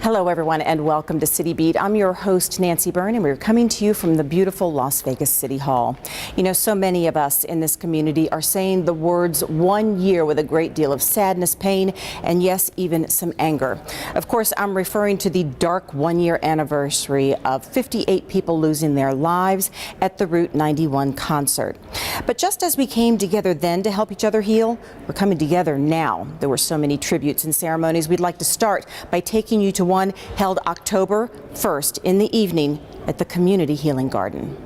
Hello, everyone, and welcome to City Beat. I'm your host, Nancy Byrne, and we're coming to you from the beautiful Las Vegas City Hall. You know, so many of us in this community are saying the words 1 year with a great deal of sadness, pain, and yes, even some anger. Of course, I'm referring to the dark 1 year anniversary of 58 people losing their lives at the Route 91 concert. But just as we came together then to help each other heal, we're coming together now. There were so many tributes and ceremonies. We'd like to start by taking you to one held October 1st in the evening at the Community Healing Garden.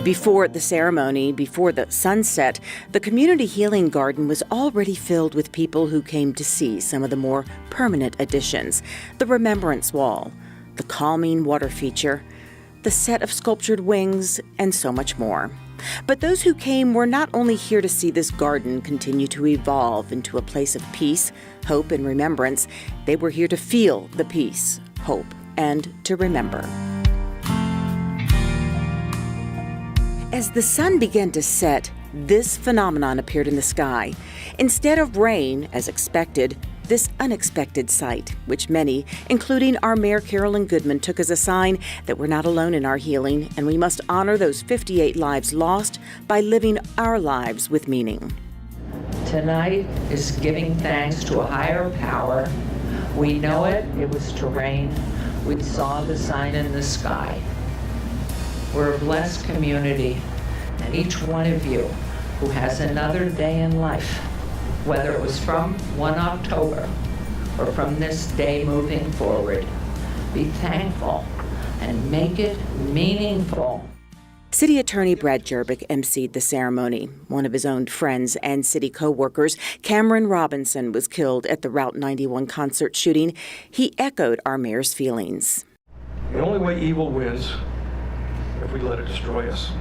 Before the ceremony, before the sunset, the Community Healing Garden was already filled with people who came to see some of the more permanent additions. The Remembrance Wall, the calming water feature, the set of sculptured wings, and so much more. But those who came were not only here to see this garden continue to evolve into a place of peace, hope, and remembrance. They were here to feel the peace, hope, and to remember. As the sun began to set, this phenomenon appeared in the sky. Instead of rain, as expected, this unexpected sight, which many, including our Mayor Carolyn Goodman, took as a sign that we're not alone in our healing, and we must honor those 58 lives lost by living our lives with meaning. Tonight is giving thanks to a higher power. We know it was to rain. We saw the sign in the sky. We're a blessed community, and each one of you who has another day in life, whether it was from 1 October or from this day moving forward, be thankful and make it meaningful. City Attorney Brad Jerbick emceed the ceremony. One of his own friends and city co-workers, Cameron Robinson, was killed at the Route 91 concert shooting. He echoed our mayor's feelings. The only way evil wins if we let it destroy us.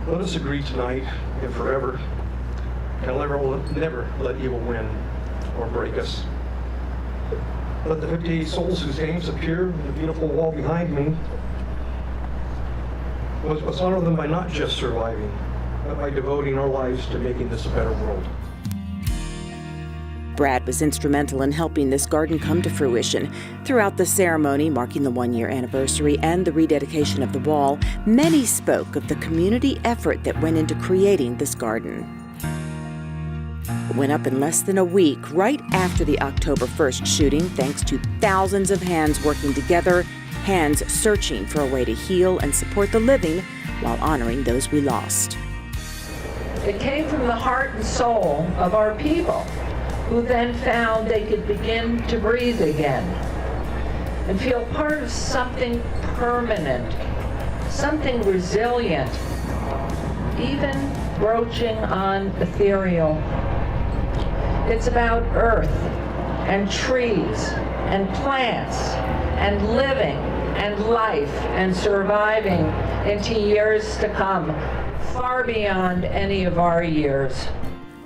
Let us agree tonight and forever and never let evil win or break us. Let the 58 souls whose names appear in the beautiful wall behind me, let's honor them by not just surviving, but by devoting our lives to making this a better world. Brad was instrumental in helping this garden come to fruition. Throughout the ceremony marking the 1 year anniversary and the rededication of the wall, many spoke of the community effort that went into creating this garden. It went up in less than a week, right after the October 1st shooting, thanks to thousands of hands working together, hands searching for a way to heal and support the living while honoring those we lost. It came from the heart and soul of our people, who then found they could begin to breathe again and feel part of something permanent, something resilient, even broaching on ethereal. It's about earth and trees and plants and living and life and surviving into years to come, far beyond any of our years.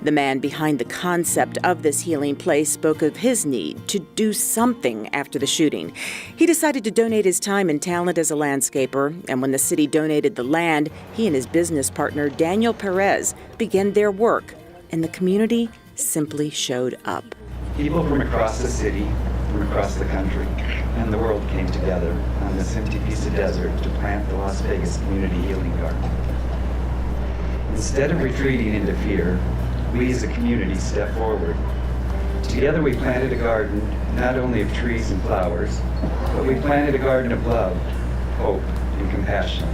The man behind the concept of this healing place spoke of his need to do something after the shooting. He decided to donate his time and talent as a landscaper, and when the city donated the land, he and his business partner, Daniel Perez, began their work, and the community simply showed up. People from across the city, from across the country, and the world came together on this empty piece of desert to plant the Las Vegas Community Healing Garden. Instead of retreating into fear, we as a community stepped forward. Together we planted a garden, not only of trees and flowers, but we planted a garden of love, hope, and compassion.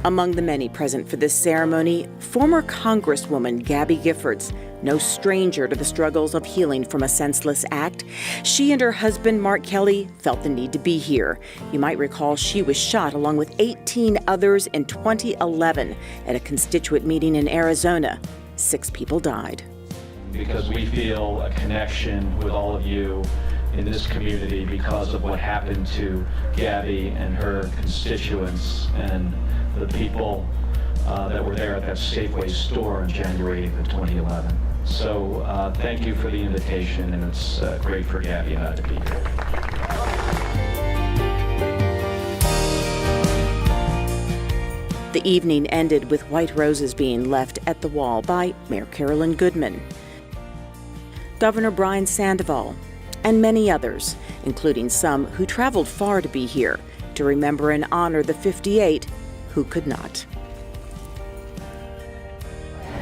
Among the many present for this ceremony, former Congresswoman Gabby Giffords, no stranger to the struggles of healing from a senseless act. She and her husband, Mark Kelly, felt the need to be here. You might recall she was shot along with 18 others in 2011 at a constituent meeting in Arizona. 6 people died. Because we feel a connection with all of you in this community because of what happened to Gabby and her constituents and the people that were there at that Safeway store on January 8th of 2011. So thank you for the invitation, and it's great for Gabby and I to be here. The evening ended with white roses being left at the wall by Mayor Carolyn Goodman, Governor Brian Sandoval, and many others, including some who traveled far to be here to remember and honor the 58 who could not.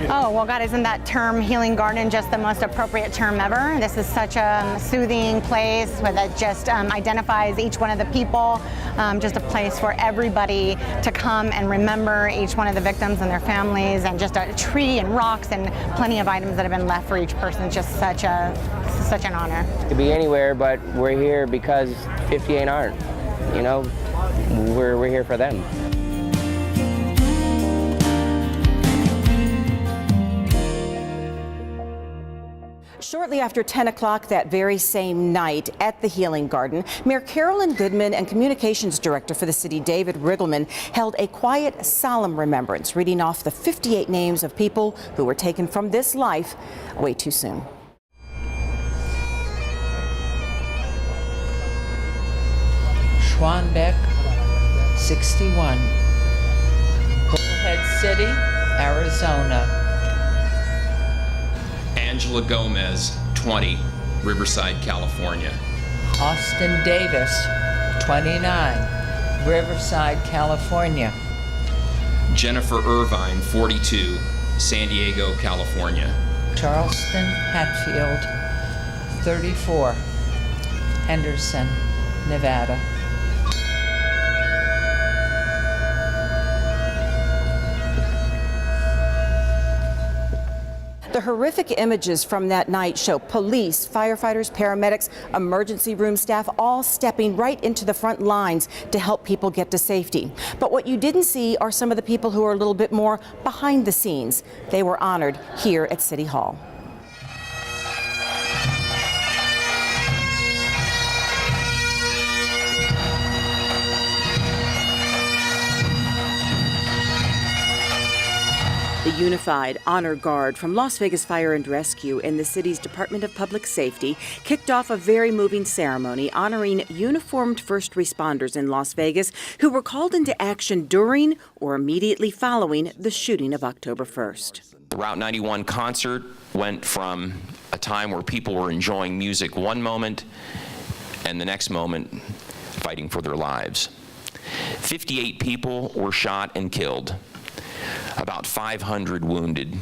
Oh, well, God, isn't that term healing garden just the most appropriate term ever? This is such a soothing place that just identifies each one of the people, just a place for everybody to come and remember each one of the victims and their families, and just a tree and rocks and plenty of items that have been left for each person. It's just such an honor. Could be anywhere, but we're here because 58 aren't. You know, we're here for them. Shortly after 10 o'clock that very same night at the Healing Garden, Mayor Carolyn Goodman and Communications Director for the city, David Riggleman, held a quiet, solemn remembrance, reading off the 58 names of people who were taken from this life way too soon. Schwanbeck, 61. Bullhead City, Arizona. Angela Gomez, 20, Riverside, California. Austin Davis, 29, Riverside, California. Jennifer Irvine, 42, San Diego, California. Charleston Hatfield, 34, Henderson, Nevada. The horrific images from that night show police, firefighters, paramedics, emergency room staff all stepping right into the front lines to help people get to safety. But what you didn't see are some of the people who are a little bit more behind the scenes. They were honored here at City Hall. The Unified Honor Guard from Las Vegas Fire and Rescue and the city's Department of Public Safety kicked off a very moving ceremony honoring uniformed first responders in Las Vegas who were called into action during or immediately following the shooting of October 1st. The Route 91 concert went from a time where people were enjoying music one moment and the next moment fighting for their lives. 58 people were shot and killed. About 500 wounded.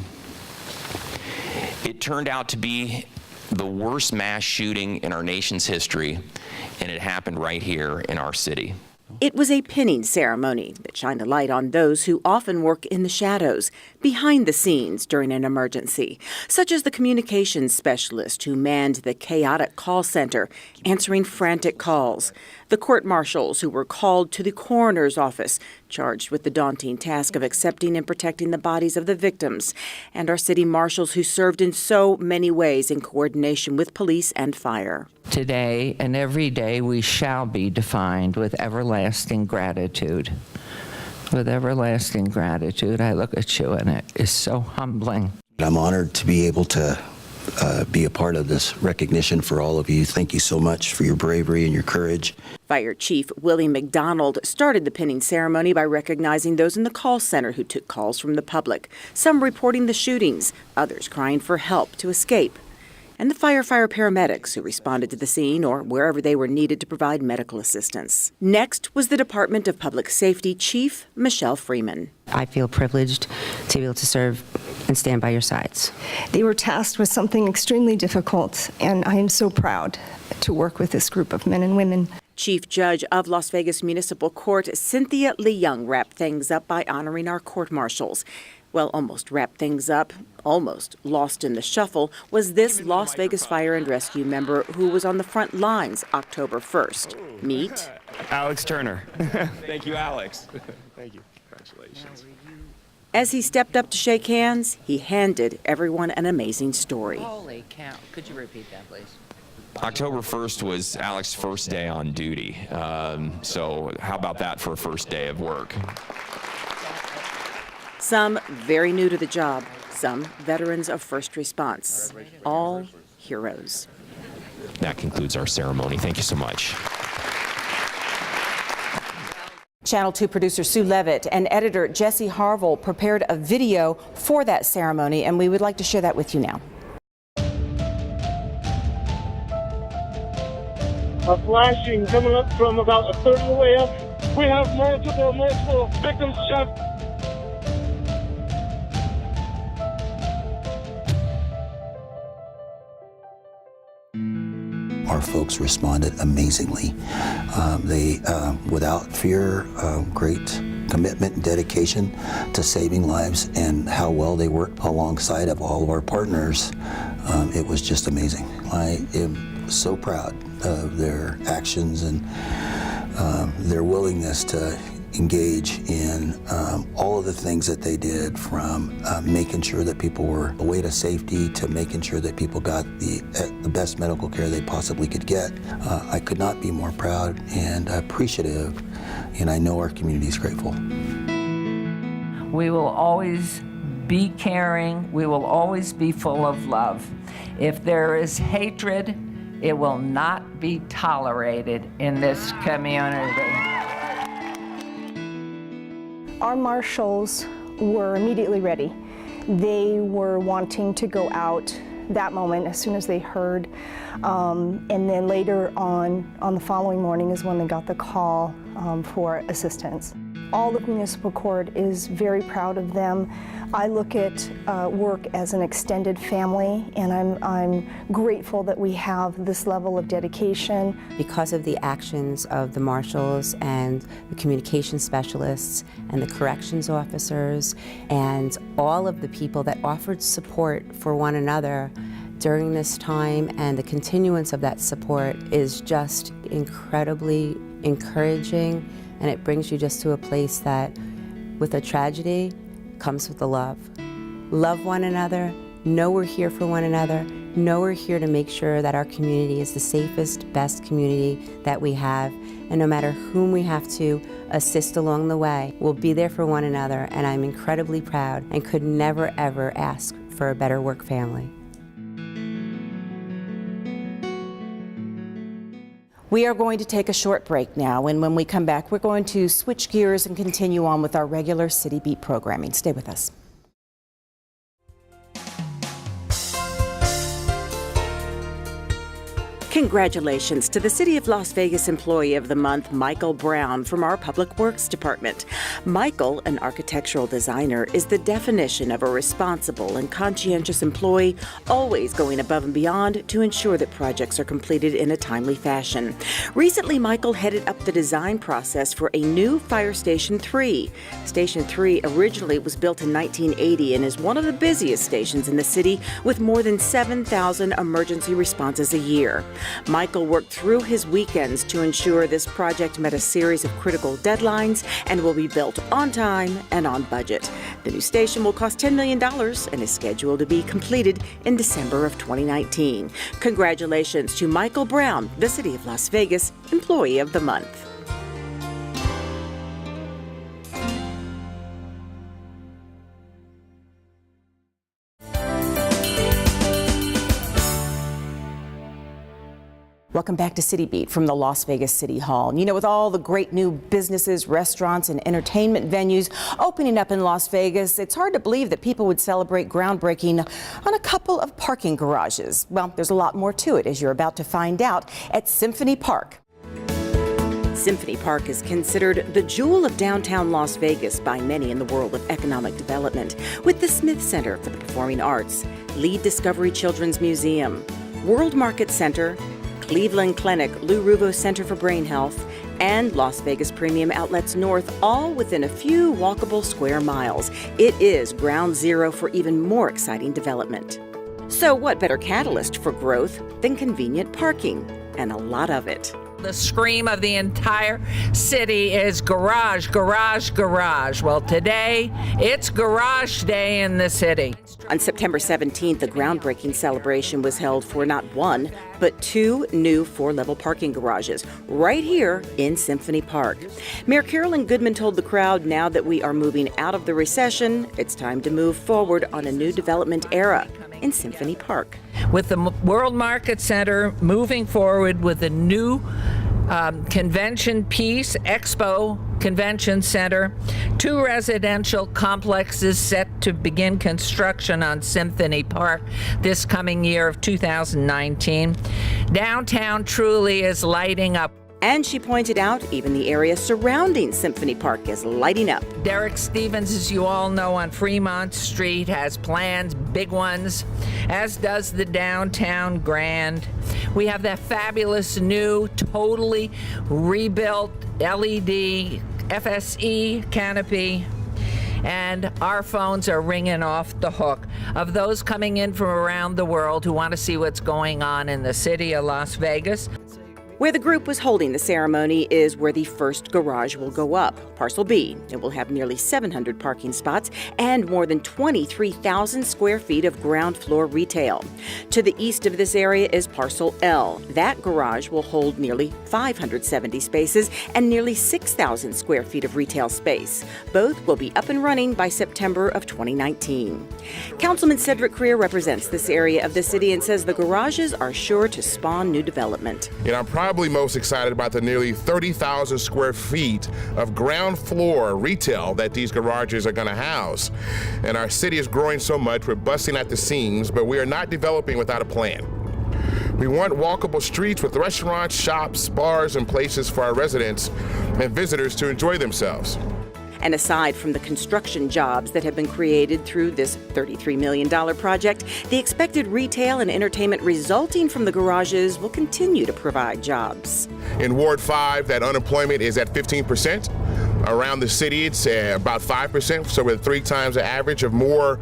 It turned out to be the worst mass shooting in our nation's history, and it happened right here in our city. It was a pinning ceremony that shined a light on those who often work in the shadows, behind the scenes during an emergency, such as the communications specialist who manned the chaotic call center, answering frantic calls, the court marshals who were called to the coroner's office, charged with the daunting task of accepting and protecting the bodies of the victims, and our city marshals who served in so many ways in coordination with police and fire. Today and every day we shall be defined with everlasting gratitude. With everlasting gratitude, I look at you and it is so humbling. I'm honored to be able to be a part of this recognition for all of you. Thank you so much for your bravery and your courage. Fire Chief Willie McDonald started the pinning ceremony by recognizing those in the call center who took calls from the public, some reporting the shootings, others crying for help to escape, and the firefighter paramedics who responded to the scene or wherever they were needed to provide medical assistance. Next was the Department of Public Safety Chief Michelle Freeman. I feel privileged to be able to serve and stand by your sides. They were tasked with something extremely difficult, and I am so proud to work with this group of men and women. Chief Judge of Las Vegas Municipal Court Cynthia Lee Young wrapped things up by honoring our court marshals. Well, almost wrapped things up, almost lost in the shuffle, was this Las Vegas Fire and Rescue member who was on the front lines October 1st. Meet Alex Turner. Thank you, Alex. Thank you. Congratulations. As he stepped up to shake hands, he handed everyone an amazing story. Holy cow. Could you repeat that, please? October 1st was Alex's first day on duty. So how about that for a first day of work? Some very new to the job, some veterans of first response, all heroes. That concludes our ceremony. Thank you so much. Channel 2 producer Sue Levitt and editor Jesse Harville prepared a video for that ceremony, and we would like to share that with you now. A flashing coming up from about a third of the way up. We have multiple victims shot. Our folks responded amazingly. They, without fear, great commitment and dedication to saving lives, and how well they worked alongside of all of our partners. It was just amazing. I am so proud of their actions and their willingness to engage in all of the things that they did, from making sure that people were away to safety to making sure that people got the best medical care they possibly could get. I could not be more proud and appreciative, and I know our community is grateful. We will always be caring. We will always be full of love. If there is hatred, it will not be tolerated in this community. Our marshals were immediately ready. They were wanting to go out that moment as soon as they heard. And then later on the following morning is when they got the call for assistance. All of Municipal Court is very proud of them. I look at work as an extended family, and I'm grateful that we have this level of dedication. Because of the actions of the marshals and the communication specialists and the corrections officers and all of the people that offered support for one another during this time, and the continuance of that support is just incredibly encouraging, and it brings you just to a place that with a tragedy comes with the love. Love one another, know we're here for one another, know we're here to make sure that our community is the safest, best community that we have, and no matter whom we have to assist along the way, we'll be there for one another, and I'm incredibly proud and could never ever ask for a better work family. We are going to take a short break now, and when we come back, we're going to switch gears and continue on with our regular City Beat programming. Stay with us. Congratulations to the City of Las Vegas Employee of the Month, Michael Brown, from our Public Works Department. Michael, an architectural designer, is the definition of a responsible and conscientious employee, always going above and beyond to ensure that projects are completed in a timely fashion. Recently, Michael headed up the design process for a new Fire Station 3. Station 3 originally was built in 1980 and is one of the busiest stations in the city, with more than 7,000 emergency responses a year. Michael worked through his weekends to ensure this project met a series of critical deadlines and will be built on time and on budget. The new station will cost $10 million and is scheduled to be completed in December of 2019. Congratulations to Michael Brown, the City of Las Vegas Employee of the Month. Welcome back to City Beat from the Las Vegas City Hall. You know, with all the great new businesses, restaurants, and entertainment venues opening up in Las Vegas, it's hard to believe that people would celebrate groundbreaking on a couple of parking garages. Well, there's a lot more to it, as you're about to find out at Symphony Park. Symphony Park is considered the jewel of downtown Las Vegas by many in the world of economic development, with the Smith Center for the Performing Arts, Lead Discovery Children's Museum, World Market Center, Cleveland Clinic, Lou Ruvo Center for Brain Health, and Las Vegas Premium Outlets North, all within a few walkable square miles. It is ground zero for even more exciting development. So what better catalyst for growth than convenient parking? and a lot of it. The scream of the entire city is garage, garage, garage. Well, today, it's Garage Day in the city. On September 17th, the groundbreaking celebration was held for not one, but 2 new 4-level parking garages right here in Symphony Park. Mayor Carolyn Goodman told the crowd now that we are moving out of the recession, it's time to move forward on a new development era in Symphony Park. With the World Market Center moving forward with a new convention piece, Expo Convention Center, 2 residential complexes set to begin construction on Symphony Park this coming year of 2019. Downtown truly is lighting up. And she pointed out even the area surrounding Symphony Park is lighting up. Derek Stevens, as you all know, on Fremont Street has plans, big ones, as does the downtown Grand. We have that fabulous new, totally rebuilt LED FSE canopy. And our phones are ringing off the hook of those coming in from around the world who want to see what's going on in the city of Las Vegas. Where the group was holding the ceremony is where the first garage will go up, Parcel B. It will have nearly 700 parking spots and more than 23,000 square feet of ground floor retail. To the east of this area is Parcel L. That garage will hold nearly 570 spaces and nearly 6,000 square feet of retail space. Both will be up and running by September of 2019. Councilman Cedric Creer represents this area of the city and says the garages are sure to spawn new development. And I'm probably most excited about the nearly 30,000 square feet of ground floor retail that these garages are going to house. And our city is growing so much, we're busting at the seams, but we are not developing without a plan. We want walkable streets with restaurants, shops, bars, and places for our residents and visitors to enjoy themselves. And aside from the construction jobs that have been created through this $33 million project, the expected retail and entertainment resulting from the garages will continue to provide jobs. In Ward 5, that unemployment is at 15%. Around the city, it's about 5%, so we're 3 times the average of more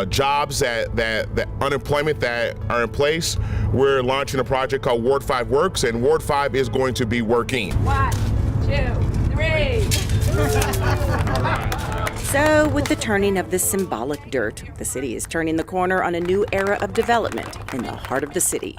jobs that unemployment that are in place. We're launching a project called Ward 5 Works, and Ward 5 is going to be working. 1, 2, 3. So, with the turning of this symbolic dirt, the city is turning the corner on a new era of development in the heart of the city.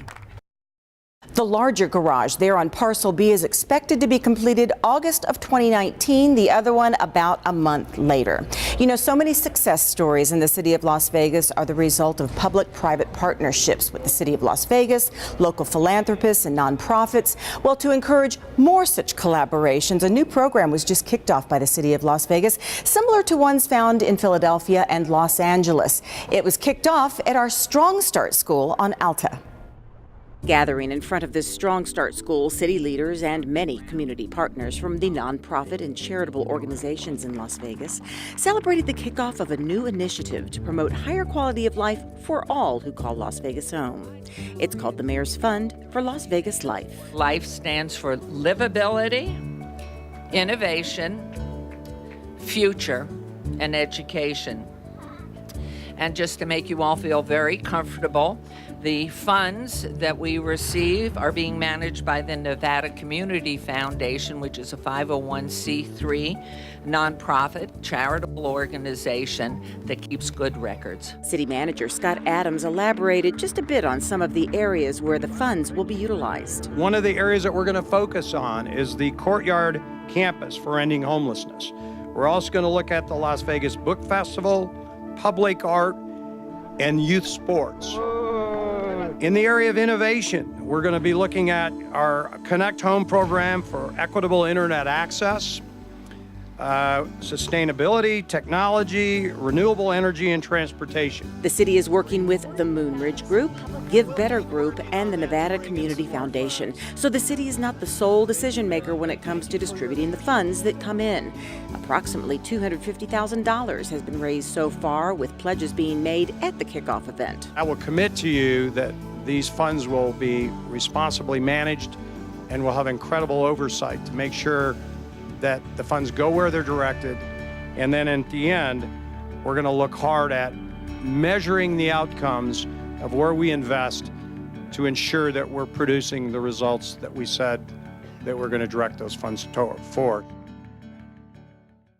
The larger garage there on Parcel B is expected to be completed August of 2019, the other one about a month later. You know, so many success stories in the city of Las Vegas are the result of public-private partnerships with the city of Las Vegas, local philanthropists and nonprofits. Well, to encourage more such collaborations, a new program was just kicked off by the city of Las Vegas, similar to ones found in Philadelphia and Los Angeles. It was kicked off at our Strong Start School on Alta. Gathering in front of this Strong Start School, city leaders and many community partners from the nonprofit and charitable organizations in Las Vegas celebrated the kickoff of a new initiative to promote higher quality of life for all who call Las Vegas home. It's called the Mayor's Fund for Las Vegas Life. Life stands for livability, innovation, future, and education. And just to make you all feel very comfortable, the funds that we receive are being managed by the Nevada Community Foundation, which is a 501c3 nonprofit charitable organization that keeps good records. City Manager Scott Adams elaborated just a bit on some of the areas where the funds will be utilized. One of the areas that we're going to focus on is the Courtyard Campus for Ending Homelessness. We're also going to look at the Las Vegas Book Festival, public art, and youth sports. In the area of innovation, we're going to be looking at our Connect Home program for equitable internet access, sustainability, technology, renewable energy, and transportation. The city is working with the Moonridge Group, Give Better Group, and the Nevada Community Foundation. So the city is not the sole decision maker when it comes to distributing the funds that come in. Approximately $250,000 has been raised so far, with pledges being made at the kickoff event. I will commit to you that these funds will be responsibly managed and will have incredible oversight to make sure that the funds go where they're directed. And then at the end, we're going to look hard at measuring the outcomes of where we invest to ensure that we're producing the results that we said that we're going to direct those funds for.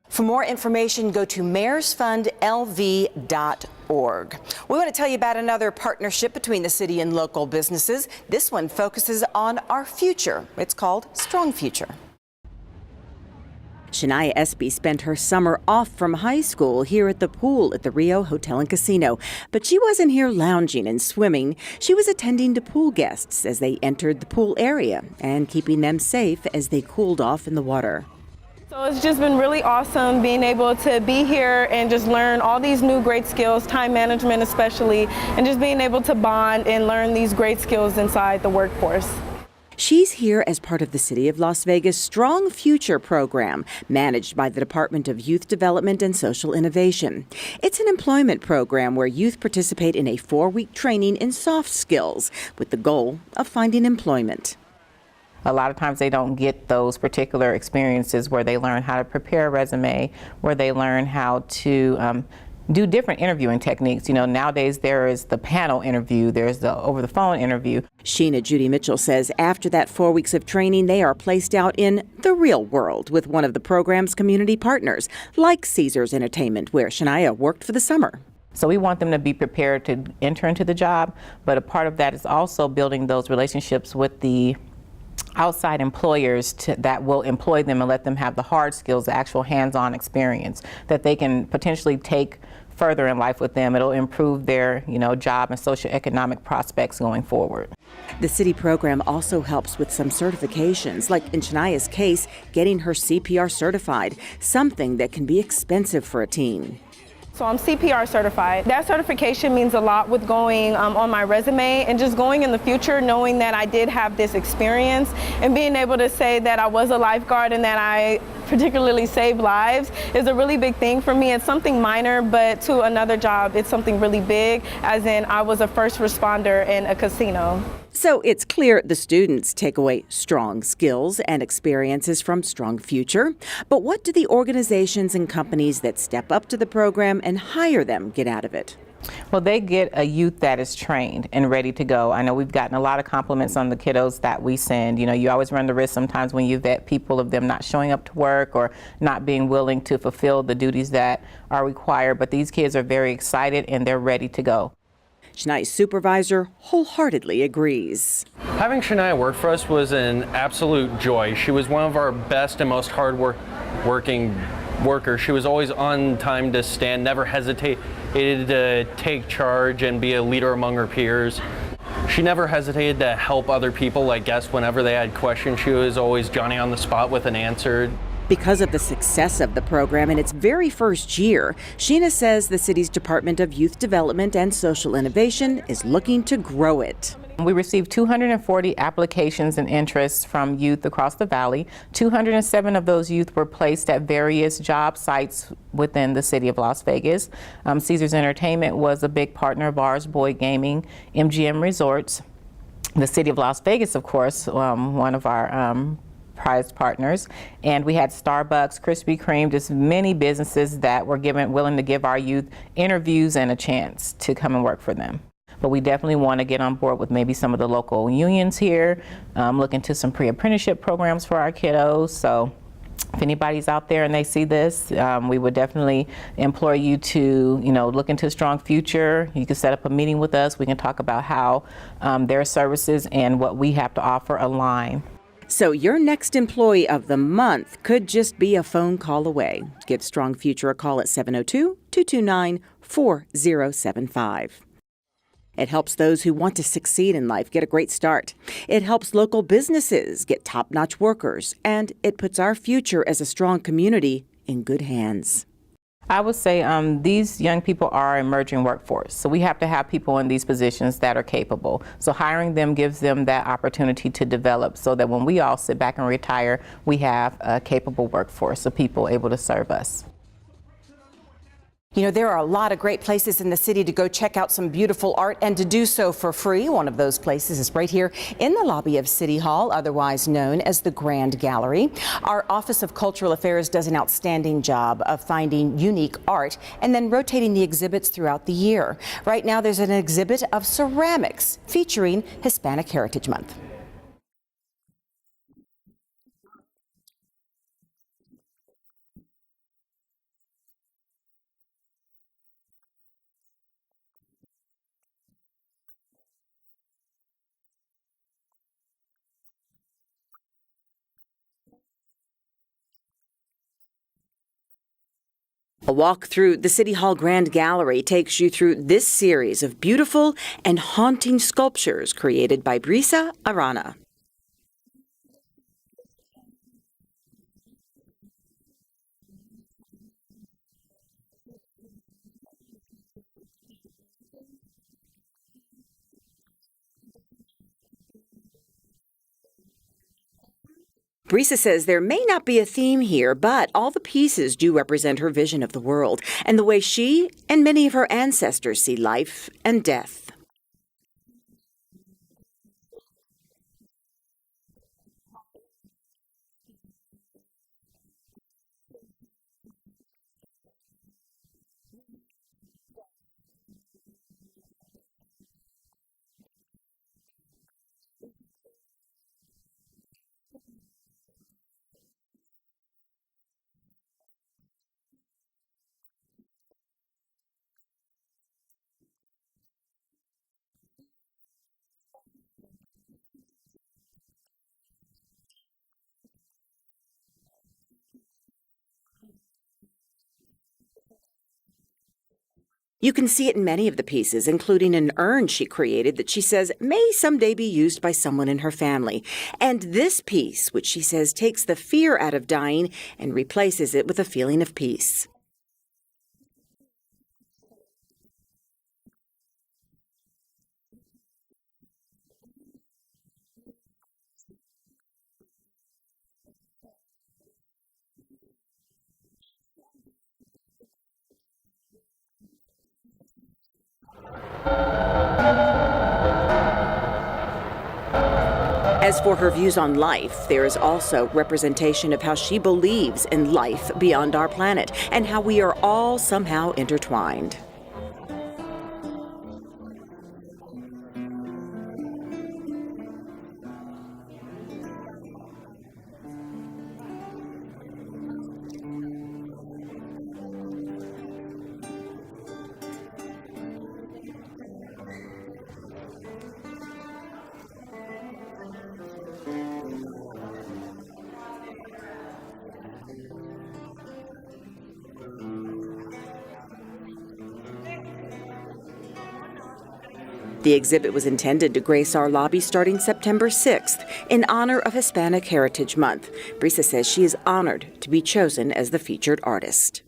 For more information, go to mayorsfundlv.org. We want to tell you about another partnership between the city and local businesses. This one focuses on our future. It's called Strong Future. Shania Espy spent her summer off from high school here at the pool at the Rio Hotel and Casino. But she wasn't here lounging and swimming. She was attending to pool guests as they entered the pool area and keeping them safe as they cooled off in the water. So it's just been really awesome being able to be here and just learn all these new great skills, time management especially, and just being able to bond and learn these great skills inside the workforce. She's here as part of the City of Las Vegas Strong Future program, managed by the Department of Youth Development and Social Innovation. It's an employment program where youth participate in a 4-week training in soft skills with the goal of finding employment. A lot of times they don't get those particular experiences where they learn how to prepare a resume, where they learn how to do different interviewing techniques. You know, nowadays there is the panel interview, there's the over-the-phone interview. Sheena Judy Mitchell says after that 4 weeks of training, they are placed out in the real world with one of the program's community partners, like Caesars Entertainment, where Shania worked for the summer. So we want them to be prepared to enter into the job, but a part of that is also building those relationships with the outside employers that will employ them and let them have the hard skills, the actual hands-on experience that they can potentially take further in life with them. It'll improve their, job and socioeconomic prospects going forward. The city program also helps with some certifications, like in Shania's case, getting her CPR certified, something that can be expensive for a teen. So I'm CPR certified. That certification means a lot with going on my resume and just going in the future knowing that I did have this experience and being able to say that I was a lifeguard and that I particularly saved lives is a really big thing for me. It's something minor, but to another job, it's something really big, as in I was a first responder in a casino. So it's clear the students take away strong skills and experiences from Strong Future. But what do the organizations and companies that step up to the program and hire them get out of it? Well, they get a youth that is trained and ready to go. I know we've gotten a lot of compliments on the kiddos that we send. You always run the risk sometimes when you vet people of them not showing up to work or not being willing to fulfill the duties that are required. But these kids are very excited and they're ready to go. Shania's supervisor wholeheartedly agrees. Having Shania work for us was an absolute joy. She was one of our best and most hard-working workers. She was always on time to stand, never hesitated to take charge and be a leader among her peers. She never hesitated to help other people, like guests, whenever they had questions. She was always Johnny on the spot with an answer. Because of the success of the program in its very first year, Sheena says the city's Department of Youth Development and Social Innovation is looking to grow it. We received 240 applications and interests from youth across the valley. 207 of those youth were placed at various job sites within the city of Las Vegas. Caesars Entertainment was a big partner of ours, Boyd Gaming, MGM Resorts. The city of Las Vegas, of course, one of our prized partners, and we had Starbucks, Krispy Kreme, just many businesses that were willing to give our youth interviews and a chance to come and work for them. But we definitely want to get on board with maybe some of the local unions here, look into some pre-apprenticeship programs for our kiddos. So if anybody's out there and they see this, we would definitely implore you to, look into Strong Future. You can set up a meeting with us. We can talk about how their services and what we have to offer align. So your next employee of the month could just be a phone call away. Give Strong Future a call at 702-229-4075. It helps those who want to succeed in life get a great start. It helps local businesses get top-notch workers, and it puts our future as a strong community in good hands. I would say these young people are emerging workforce, so we have to have people in these positions that are capable. So hiring them gives them that opportunity to develop so that when we all sit back and retire, we have a capable workforce of people able to serve us. You know, there are a lot of great places in the city to go check out some beautiful art and to do so for free. One of those places is right here in the lobby of City Hall, otherwise known as the Grand Gallery. Our Office of Cultural Affairs does an outstanding job of finding unique art and then rotating the exhibits throughout the year. Right now, there's an exhibit of ceramics featuring Hispanic Heritage Month. A walk through the City Hall Grand Gallery takes you through this series of beautiful and haunting sculptures created by Brisa Arana. Brisa says there may not be a theme here, but all the pieces do represent her vision of the world and the way she and many of her ancestors see life and death. You can see it in many of the pieces, including an urn she created that she says may someday be used by someone in her family. And this piece, which she says takes the fear out of dying and replaces it with a feeling of peace. As for her views on life, there is also representation of how she believes in life beyond our planet and how we are all somehow intertwined. The exhibit was intended to grace our lobby starting September 6th in honor of Hispanic Heritage Month. Brisa says she is honored to be chosen as the featured artist.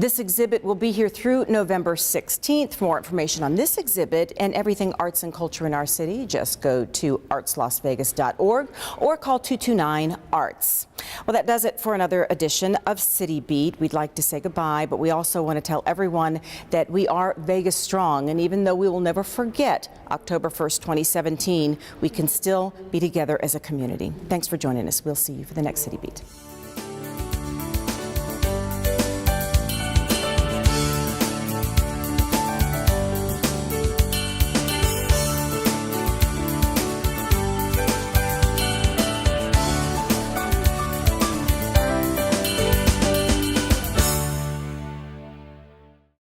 This exhibit will be here through November 16th. For more information on this exhibit and everything arts and culture in our city, just go to artslasvegas.org or call 229-ARTS. Well, that does it for another edition of City Beat. We'd like to say goodbye, but we also want to tell everyone that we are Vegas strong. And even though we will never forget October 1st, 2017, we can still be together as a community. Thanks for joining us. We'll see you for the next City Beat.